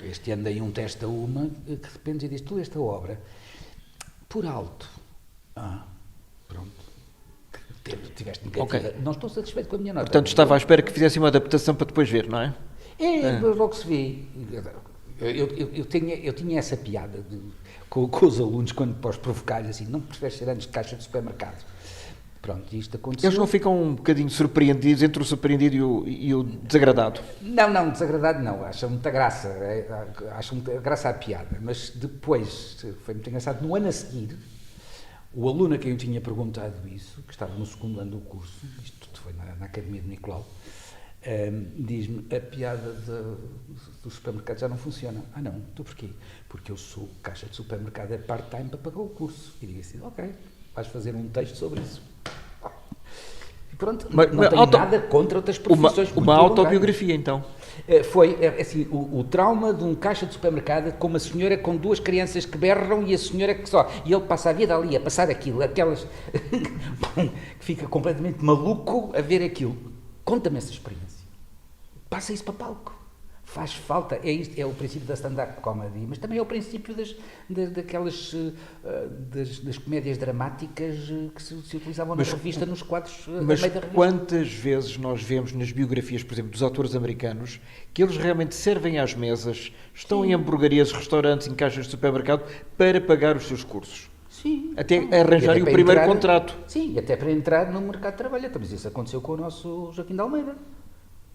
Este ano dei um teste a uma, que de repente diz, tu esta obra, por alto. Pronto. Tiveste negativa. Okay. Não estou satisfeito com a minha nota. Portanto, estava à espera que fizessem uma adaptação para depois ver, não é? Mas logo se vê. Eu tinha essa piada com os alunos quando posso provocar-lhes assim, não preferes ser antes de caixa de supermercado. Pronto, isto aconteceu. Eles não ficam um bocadinho surpreendidos entre o surpreendido e o desagradado? Não, desagradado não. Acham muita graça. Acham muita graça à piada. Mas depois, foi muito engraçado, no ano a seguir, o aluno a quem eu tinha perguntado isso, que estava no 2º ano do curso, isto foi na Academia de Nicolau, diz-me, a piada do supermercado já não funciona. Não, tu porquê? Porque eu sou caixa de supermercado, é part-time para pagar o curso. E digo assim, ok, vais fazer um texto sobre isso. E pronto, não tenho nada contra outras profissões. Uma autobiografia, então. Foi assim, o trauma de um caixa de supermercado com uma senhora com 2 crianças que berram e a senhora que só... E ele passa a vida ali a passar aquilo, aquelas... que fica completamente maluco a ver aquilo. Conta-me essa experiência. Passa isso para palco. Faz falta. É o princípio da stand-up comedy, mas também é o princípio daquelas das comédias dramáticas que se utilizavam na revista nos quadros. Mas quantas vezes nós vemos nas biografias, por exemplo, dos autores americanos, que eles realmente servem às mesas, estão em hamburguerias, restaurantes, em caixas de supermercado, para pagar os seus cursos? Sim. Até arranjarem o primeiro contrato. Sim, até para entrar no mercado de trabalho. Mas isso aconteceu com o nosso Joaquim de Almeida.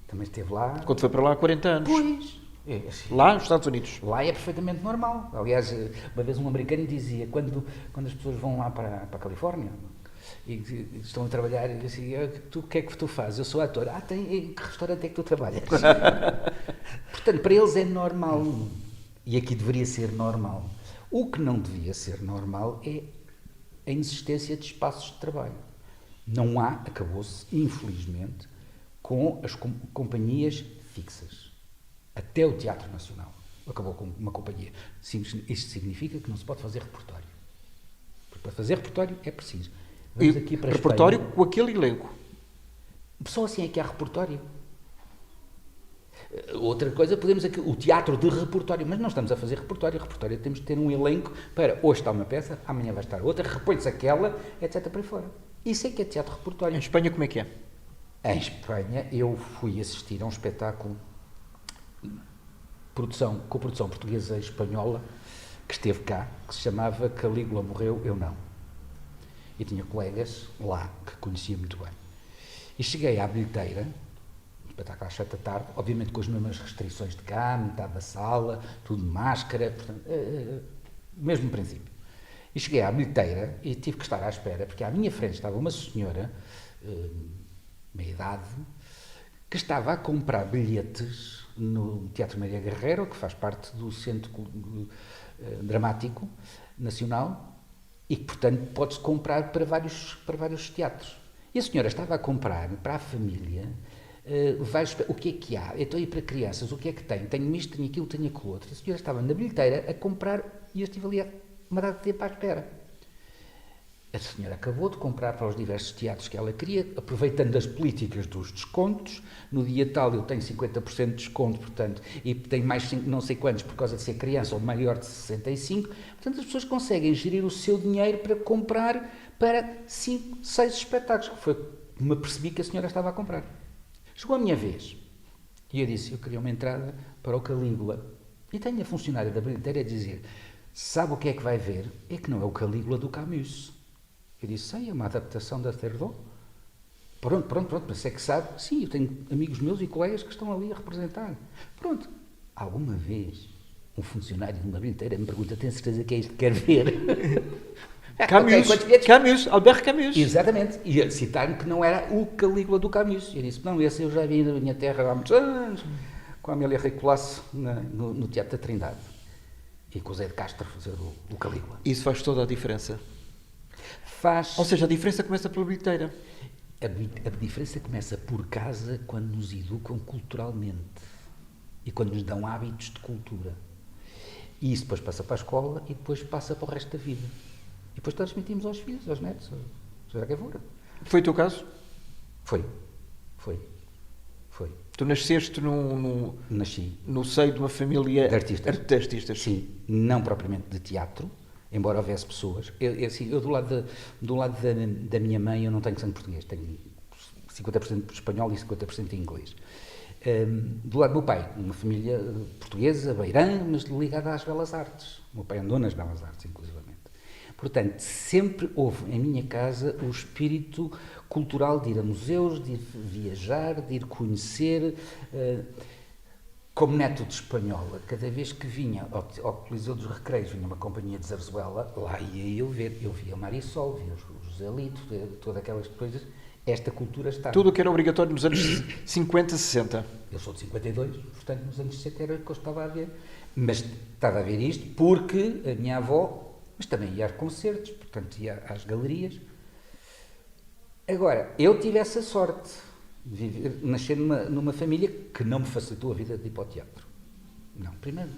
Também esteve lá. Quando foi para lá há 40 anos. Pois. Lá nos Estados Unidos. Lá é perfeitamente normal. Aliás, uma vez um americano dizia, quando as pessoas vão lá para a Califórnia e estão a trabalhar, e assim, o que é que tu fazes? Eu sou ator. Em que restaurante é que tu trabalhas? Portanto, para eles é normal. E aqui deveria ser normal. O que não devia ser normal é a inexistência de espaços de trabalho. Não há, acabou-se, infelizmente, com as companhias fixas. Até o Teatro Nacional acabou com uma companhia. Isto significa que não se pode fazer repertório. Porque para fazer repertório é preciso. Vamos aqui para repertório Espanha. Com aquele elenco. Só assim é que há repertório. Outra coisa, podemos aqui, o teatro de repertório, mas não estamos a fazer repertório. Repertório temos de ter um elenco para hoje está uma peça, amanhã vai estar outra, repõe-se aquela, etc. para aí fora. Isso é que é teatro de repertório. Em Espanha como é que é? Em Espanha, eu fui assistir a um espetáculo com produção portuguesa e espanhola que esteve cá, que se chamava Calígula Morreu, Eu Não. E tinha colegas lá que conhecia muito bem. E cheguei à bilheteira, espetáculo às 7 da tarde, obviamente com as mesmas restrições de cá, metade da sala, tudo de máscara, portanto, mesmo princípio. E cheguei à bilheteira e tive que estar à espera, porque à minha frente estava uma senhora, meia idade, que estava a comprar bilhetes no Teatro Maria Guerreiro, que faz parte do Centro Dramático Nacional, e que, portanto, pode-se comprar para vários teatros. E a senhora estava a comprar para a família, o que é que há? Eu estou a ir para crianças, o que é que tem? Tenho isto, tenho aquilo, tenho aquilo outro. A senhora estava na bilheteira a comprar e eu estive ali uma data de tempo à espera. A senhora acabou de comprar para os diversos teatros que ela queria, aproveitando as políticas dos descontos. No dia tal eu tenho 50% de desconto, portanto, e tenho mais não sei quantos por causa de ser criança ou maior de 65. Portanto, as pessoas conseguem gerir o seu dinheiro para comprar para 5, 6 espetáculos, que foi como me percebi que a senhora estava a comprar. Chegou a minha vez. E eu disse, eu queria uma entrada para o Calígula. E tenho a funcionária da bilheteira a dizer, sabe o que é que vai ver? É que não é o Calígula do Camus. Eu disse, sei, é uma adaptação da Cerdó. Pronto, mas é que sabe. Sim, eu tenho amigos meus e colegas que estão ali a representar. Pronto. Alguma vez um funcionário de uma bilheteira me pergunta, tem certeza que é isto que quer ver? Camus, Albert Camus. Exatamente. E a citar-me que não era o Calígula do Camus. Eu disse, não, esse eu já vi na minha terra há muitos anos, com a Amélia Rei Colasso no Teatro da Trindade. E com o Zé de Castro fazer o Calígula. Isso faz toda a diferença. Faz. Ou seja, a diferença começa pela bilheteira. A diferença começa por casa quando nos educam culturalmente e quando nos dão hábitos de cultura. E isso depois passa para a escola e depois passa para o resto da vida. E depois transmitimos aos filhos, aos netos, seja quem for. Foi o teu caso? Foi. Tu nasceste Nasci. no seio de uma família De artistas. Sim. Não propriamente de teatro, embora houvesse pessoas. Eu do lado da minha mãe, eu não tenho sangue português, tenho 50% espanhol e 50% inglês. Do lado do meu pai, uma família portuguesa, beirã, mas ligada às belas artes. O meu pai andou nas belas artes, inclusivamente. Portanto, sempre houve em minha casa o espírito cultural de ir a museus, de ir viajar, de ir conhecer. Como neto de espanhola, cada vez que vinha ao Coliseu dos Recreios, vinha uma companhia de Zarzuela, lá ia eu ver. Eu via Marisol, via o José Lito, todas aquelas coisas. Esta cultura está. Tudo o que era obrigatório nos anos 50, 60. Eu sou de 52, portanto, nos anos 60 era o que eu estava a ver. Mas estava a ver isto porque a minha avó, mas também ia a concertos, portanto, ia às galerias. Agora, eu tive essa sorte de nascer numa família que não me facilitou a vida de ir para o teatro. Não, primeiro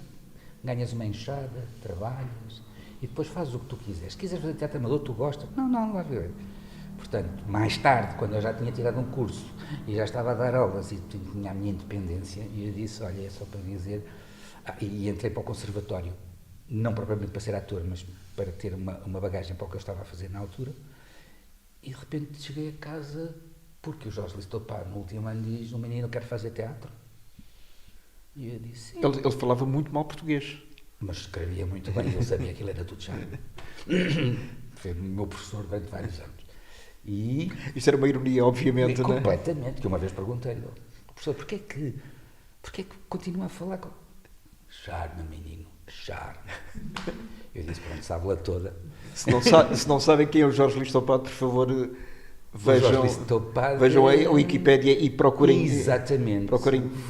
ganhas uma enxada, trabalhas e depois fazes o que tu quiseres. Se quiseres fazer teatro amador, tu gostas? Não vai ver. Portanto, mais tarde, quando eu já tinha tirado um curso e já estava a dar aulas e tinha a minha independência, e eu disse, olha, é só para dizer, e entrei para o conservatório, não propriamente para ser ator, mas para ter uma bagagem para o que eu estava a fazer na altura, e de repente cheguei a casa porque o Jorge Listopá, no último ano, diz, o menino quer fazer teatro. E eu disse, sim. Ele falava muito mal português. Mas escrevia muito bem, eu sabia que ele era tudo charme. Foi o meu professor durante vários anos. E isso era uma ironia, obviamente, não é? Completamente, que uma vez perguntei-lhe, professor, porquê que continua a falar com... Charme, menino, charme. Eu disse, pronto, sabe-la toda. Se não sabem quem é o Jorge Listopado, por favor, vejam a Wikipédia e procurem. Exatamente.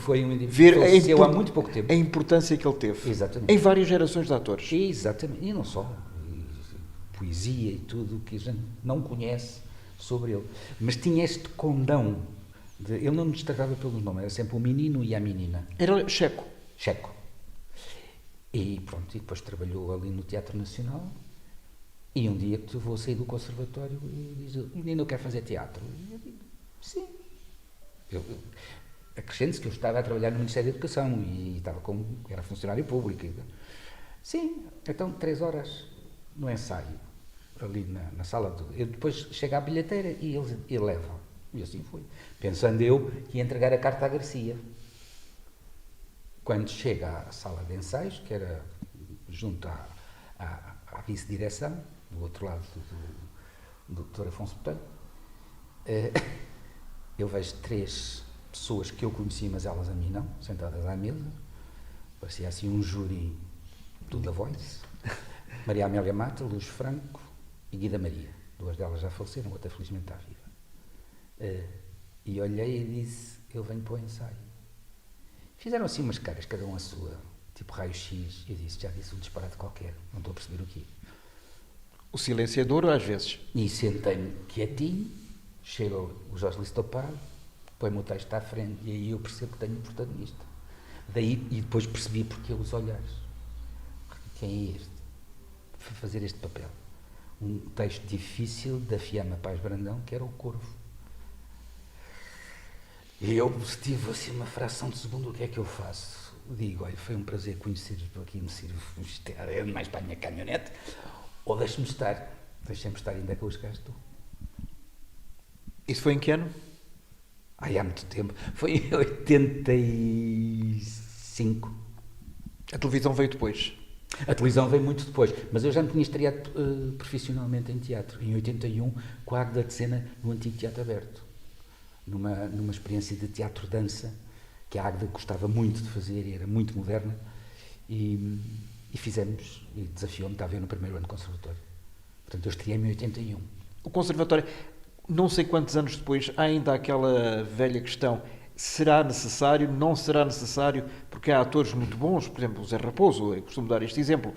Foi um ver há muito pouco tempo. A importância que ele teve. Exatamente. Em várias gerações de atores. Exatamente. E não só. Poesia e tudo que a gente não conhece sobre ele. Mas tinha este condão. Ele não nos destacava pelos nomes, era sempre o menino e a menina. Era checo. E pronto, e depois trabalhou ali no Teatro Nacional. E um dia que eu vou sair do conservatório e diz, o menino quer fazer teatro. E eu digo, sim. Acrescente-se que eu estava a trabalhar no Ministério da Educação e era funcionário público. Sim, então 3 horas no ensaio, ali na sala. Eu depois chego à bilheteira e eles levam. E assim foi. Pensando eu que ia entregar a carta à Garcia. Quando chega à sala de ensaios, que era junto à vice-direção, do outro lado do Dr. Afonso Botelho, eu vejo 3 pessoas que eu conhecia, mas elas a mim não, sentadas à mesa. Parecia assim um júri do The Voice. Maria Amélia Mata, Luz Franco e Guida Maria. 2 delas já faleceram, outra felizmente está viva. E olhei e disse, eu venho para o ensaio. Fizeram assim umas caras, cada um a sua, tipo raio-x. Eu disse, já disse um disparate qualquer, não estou a perceber o quê. O silenciador, às vezes. E sentei-me quietinho, chega o Jorge Listopado, põe-me o texto à frente e aí eu percebo que tenho um protagonista. E depois percebi porque os olhares. Quem é este? Foi fazer este papel. Um texto difícil da Fiamma Paz Brandão, que era o Corvo. E eu tive assim uma fração de segundo, o que é que eu faço? Digo, olha, foi um prazer conhecer-vos por aqui, me sirvo mais para a minha caminhonete, ou deixe-me estar ainda com os cá estou. Isso foi em que ano? Ai, há muito tempo. Foi em 85. A televisão veio depois. A televisão veio muito depois, mas eu já me tinha estreado profissionalmente em teatro, em 81, com a Águeda de Cena no Antigo Teatro Aberto, numa experiência de teatro-dança, que a Águeda gostava muito de fazer e era muito moderna, e fizemos, e desafiou-me, estava eu no primeiro ano de conservatório. Portanto, eu estreiei-me em 81. O conservatório, não sei quantos anos depois, há ainda aquela velha questão: será necessário, não será necessário? Porque há atores muito bons, por exemplo, o Zé Raposo, eu costumo dar este exemplo,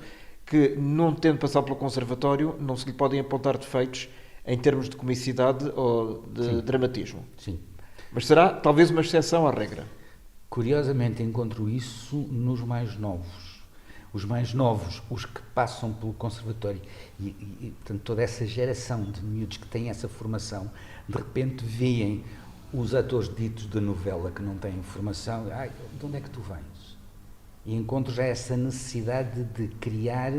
que não tendo passado pelo conservatório, não se lhe podem apontar defeitos em termos de comicidade ou de dramatismo. Sim. Mas será talvez uma exceção à regra. Curiosamente encontro isso nos mais novos. Os mais novos, os que passam pelo conservatório e portanto, toda essa geração de miúdos que têm essa formação, de repente veem os atores ditos de novela que não têm formação, de onde é que tu vens? E encontro já essa necessidade de criar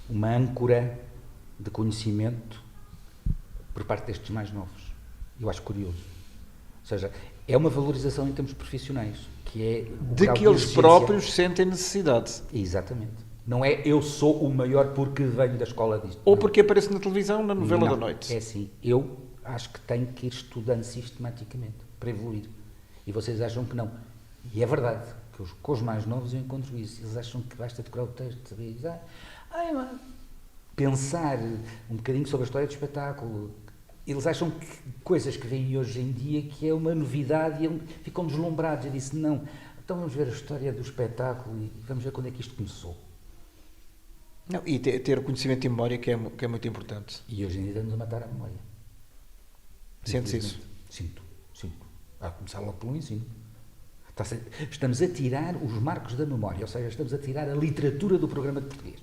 uma âncora de conhecimento por parte destes mais novos. Eu acho curioso. Ou seja, é uma valorização em termos profissionais, que é o De grau que de eles exigência. próprios sentem necessidade. Exatamente. Não é eu sou o maior porque venho da escola disto. Ou Não. porque aparece na televisão, na novela Não, da noite. É assim, eu acho que tenho que ir estudando sistematicamente para evoluir. E vocês acham que não. E é verdade, que com os mais novos eu encontro isso. Eles acham que basta decorar o texto, saber, pensar um bocadinho sobre a história do espetáculo. Eles acham que coisas que vêm hoje em dia que é uma novidade e ficam deslumbrados. Eu disse, não, então vamos ver a história do espetáculo e vamos ver quando é que isto começou. Não, e ter o conhecimento de memória que é muito importante. E hoje em dia estamos a matar a memória. Sentes isso? Sinto. A começar logo pelo ensino. Estamos a tirar os marcos da memória, ou seja, estamos a tirar a literatura do programa de português.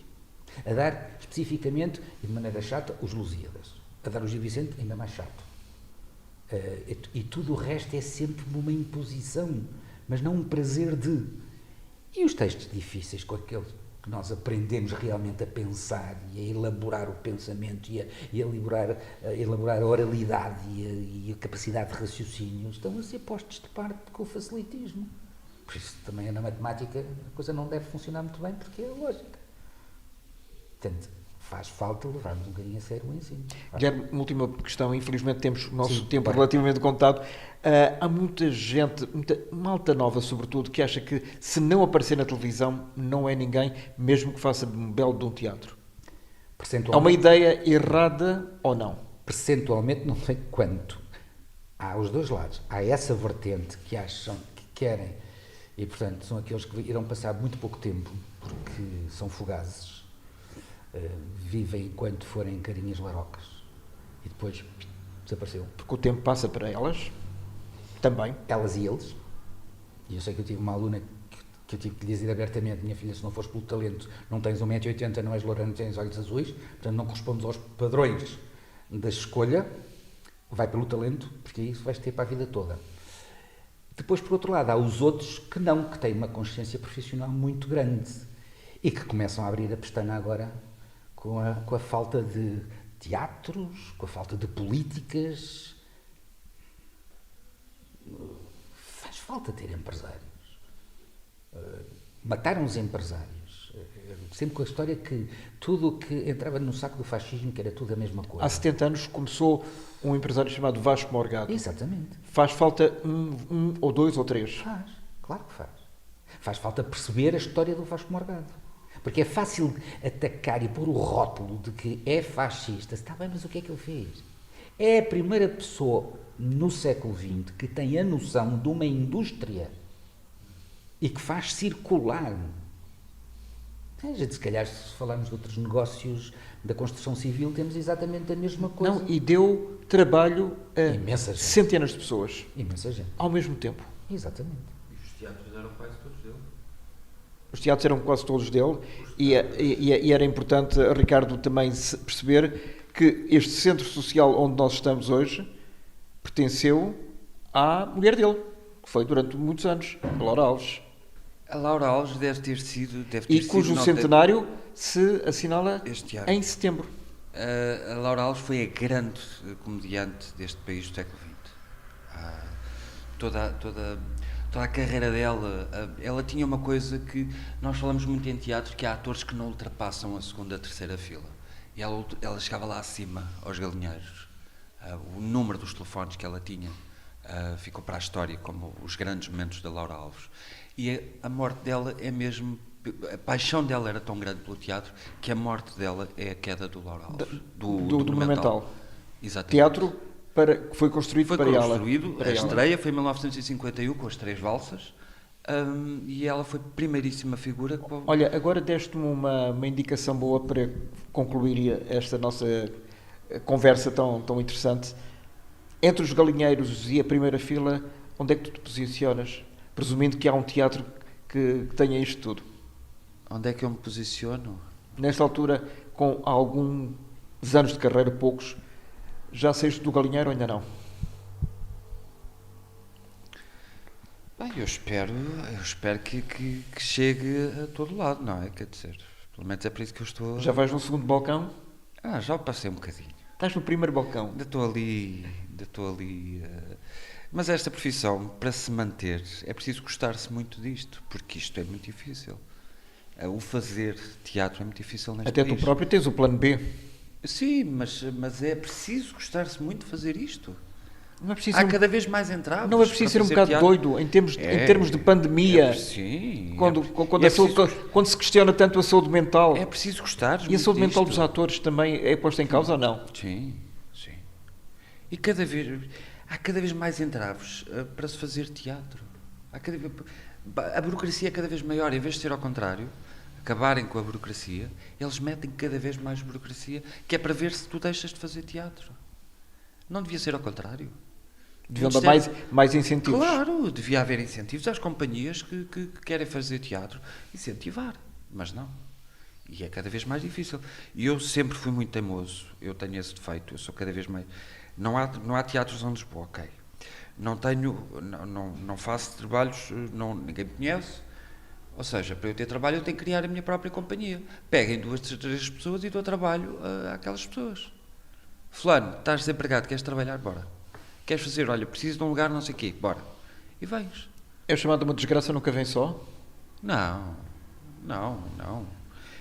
A dar especificamente, e de maneira chata, os Lusíadas. A dar o Gil Vicente, ainda mais chato. E tudo o resto é sempre uma imposição, mas não um prazer de. E os textos difíceis, com aqueles que nós aprendemos realmente a pensar e a elaborar o pensamento e a elaborar a oralidade e a capacidade de raciocínio, estão a ser postos de parte com o facilitismo. Por isso também na matemática a coisa não deve funcionar muito bem, porque é lógica. Portanto, faz falta levarmos um bocadinho a sério o ensino. Guilherme, uma última questão, infelizmente temos o nosso Sim, tempo claro. relativamente contado. Há muita gente, muita malta nova sobretudo, que acha que se não aparecer na televisão não é ninguém, mesmo que faça um belo de um teatro. Há uma ideia errada ou não? Percentualmente não sei quanto. Há os dois lados. Há essa vertente que acham que querem e, portanto, são aqueles que irão passar muito pouco tempo porque são fugazes. Vivem enquanto forem carinhas larocas e depois desapareceu. Porque o tempo passa para elas também. Elas e eles. E eu sei que eu tive uma aluna que eu tive que lhe dizer abertamente: minha filha, se não fores pelo talento, não tens 1,80 m, não és loura, não tens olhos azuis, portanto não correspondes aos padrões da escolha, vai pelo talento, porque isso vais ter para a vida toda. Depois, por outro lado, há os outros que não, que têm uma consciência profissional muito grande e que começam a abrir a pestana agora com a falta de teatros, com a falta de políticas. Faz falta ter empresários. Mataram os empresários. Sempre com a história que tudo o que entrava no saco do fascismo, que era tudo a mesma coisa. Há 70 anos começou um empresário chamado Vasco Morgado. Exatamente. Faz falta um ou dois ou três. Faz, claro que faz. Faz falta perceber a história do Vasco Morgado. Porque é fácil atacar e pôr o rótulo de que é fascista. Está bem, mas o que é que ele fez? É a primeira pessoa no século XX que tem a noção de uma indústria e que faz circular. A gente, se calhar, se falarmos de outros negócios da construção civil, temos exatamente a mesma coisa. Não, e deu trabalho a Imensa gente. centenas de pessoas Imensa gente. ao mesmo tempo. Exatamente. E os teatros eram quase todos dele. Os teatros eram quase todos dele e era importante, Ricardo, também perceber que este centro social onde nós estamos hoje pertenceu à mulher dele, que foi durante muitos anos, a Laura Alves. A Laura Alves deve ter sido E cujo centenário se assinala este ano. em setembro. A Laura Alves foi a grande comediante deste país do século XX. Toda a carreira dela, ela tinha uma coisa que nós falamos muito em teatro, que há atores que não ultrapassam a segunda, a terceira fila. E ela chegava lá acima, aos galinheiros. O número dos telefones que ela tinha ficou para a história como os grandes momentos da Laura Alves. E a morte dela é mesmo... A paixão dela era tão grande pelo teatro que a morte dela é a queda do Laura Alves. Do Monumental. Exatamente. Teatro que foi construído para ela. Foi construído, a estreia foi em 1951 com as 3 valsas, e ela foi a primeiríssima figura. Olha, agora deste-me uma indicação boa para concluir esta nossa conversa tão interessante. Entre os galinheiros e a primeira fila, onde é que tu te posicionas? Presumindo que há um teatro que tenha isto tudo. Onde é que eu me posiciono? Nesta altura, com alguns anos de carreira, poucos, já saíste do galinheiro ou ainda não? Bem, eu espero que chegue a todo lado, não é? Quer dizer, pelo menos é por isso que eu estou... Já vais no segundo balcão? Já passei um bocadinho. Estás no primeiro balcão? Ainda estou ali... Mas esta profissão, para se manter, é preciso gostar-se muito disto, porque isto é muito difícil. O fazer teatro é muito difícil neste país. Até tu próprio tens o plano B. Sim, mas é preciso gostar-se muito de fazer isto. Não é preciso Há cada vez mais entraves. Não é preciso ser um bocado teatro. doido em termos de pandemia. Sim. Quando se questiona tanto a saúde mental. É preciso gostar. E a saúde mental dos atores também é posta em causa ou não? Sim. E há cada vez mais entraves para se fazer teatro. A burocracia é cada vez maior, em vez de ser ao contrário, acabarem com a burocracia, eles metem cada vez mais burocracia, que é para ver se tu deixas de fazer teatro. Não devia ser ao contrário. Deviam dar mais incentivos. Claro, devia haver incentivos às companhias que querem fazer teatro, incentivar, mas não. E é cada vez mais difícil. E eu sempre fui muito teimoso, eu tenho esse defeito, eu sou cada vez mais... Não há teatros em Lisboa, ok. Não faço trabalhos, ninguém me conhece. Ou seja, para eu ter trabalho eu tenho que criar a minha própria companhia. Peguem 2, 3 pessoas e dou trabalho àquelas pessoas. Fulano, estás desempregado, queres trabalhar? Bora. Queres fazer? Olha, preciso de um lugar não sei o quê, bora. E vens. É chamado uma desgraça nunca vem só? Não.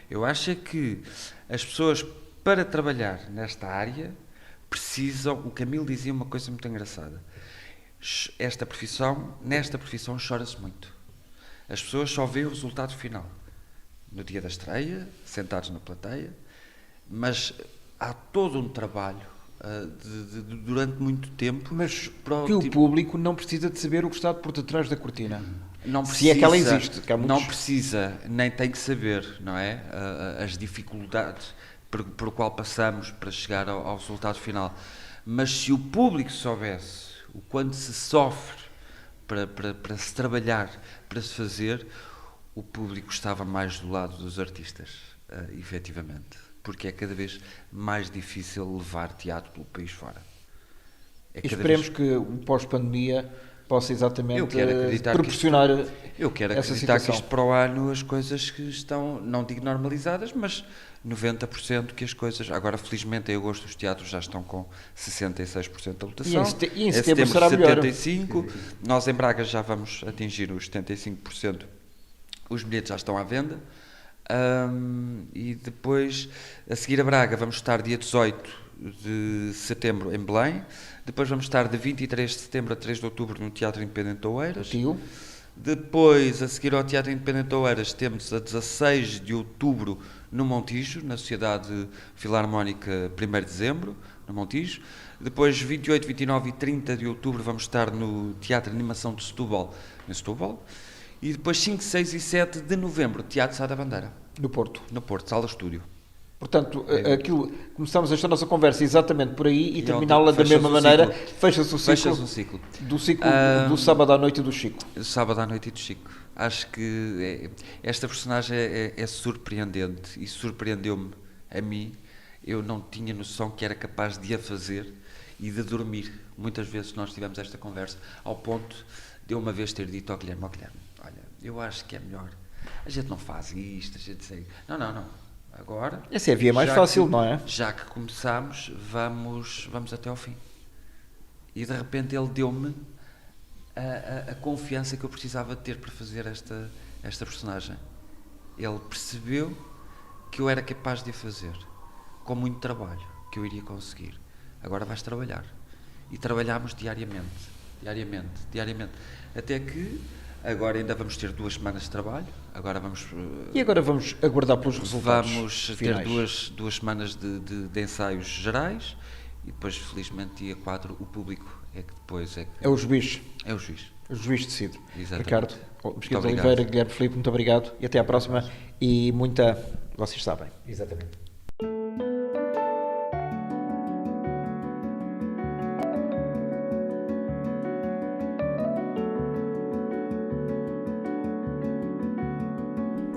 Eu acho que as pessoas, para trabalhar nesta área, precisam... O Camilo dizia uma coisa muito engraçada. Nesta profissão chora-se muito. As pessoas só veem o resultado final. No dia da estreia, sentados na plateia, mas há todo um trabalho durante muito tempo. Mas que o público não precisa de saber o que está por detrás da cortina. Não precisa, se é que ela existe. Não precisa, nem tem que saber, não é? As dificuldades por qual passamos para chegar ao resultado final. Mas se o público soubesse o quanto se sofre para se trabalhar, para se fazer, o público estava mais do lado dos artistas, efetivamente. Porque é cada vez mais difícil levar teatro pelo país fora. Esperemos que o pós-pandemia possa exatamente proporcionar essa situação. Eu quero acreditar que isto para o ano as coisas que estão, não digo normalizadas, mas 90% que as coisas... Agora, felizmente, em agosto os teatros já estão com 66% da lotação. E em setembro será 75%. Melhor. Nós em Braga já vamos atingir os 75%. Os bilhetes já estão à venda. E depois, a seguir a Braga, vamos estar dia 18 de setembro em Belém. Depois vamos estar de 23 de setembro a 3 de outubro no Teatro Independente de Oeiras. Depois, a seguir ao Teatro Independente de Oeiras, temos a 16 de outubro no Montijo, na Sociedade Filarmónica 1º de dezembro, no Montijo. Depois, 28, 29 e 30 de outubro, vamos estar no Teatro de Animação de Setúbal, em Setúbal. E depois 5, 6 e 7 de novembro, Teatro Sá da Bandeira. No Porto. No Porto, Sala Estúdio. Portanto, começamos esta nossa conversa exatamente por aí e terminá-la da mesma maneira. Fecha-se o ciclo. Do ciclo do sábado à noite do Chico. Do sábado à noite do Chico. Acho que esta personagem é surpreendente e surpreendeu-me a mim. Eu não tinha noção que era capaz de a fazer e de dormir. Muitas vezes nós tivemos esta conversa ao ponto de eu uma vez ter dito ao Guilherme, olha, eu acho que é melhor. A gente não faz isto, a gente segue. Não. Agora... Essa é a via mais fácil, não é? Já que começamos, vamos até ao fim. E de repente ele deu-me a confiança que eu precisava de ter para fazer esta personagem. Ele percebeu que eu era capaz de a fazer, com muito trabalho, que eu iria conseguir. Agora vais trabalhar. E trabalhámos diariamente. Até que agora ainda vamos ter 2 semanas de trabalho. E agora vamos aguardar pelos resultados Vamos finais. ter duas semanas de ensaios gerais e depois, felizmente, dia 4, o público é que depois É o juiz. é o juiz. O juiz decide. Exatamente. Ricardo, Muito Mesquita de obrigado. Oliveira, Guilherme Filipe, muito obrigado e até à próxima. E vocês sabem. Exatamente.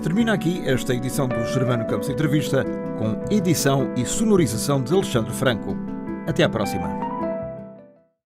Termina aqui esta edição do Germano Campos Entrevista, com edição e sonorização de Alexandre Franco. Até à próxima.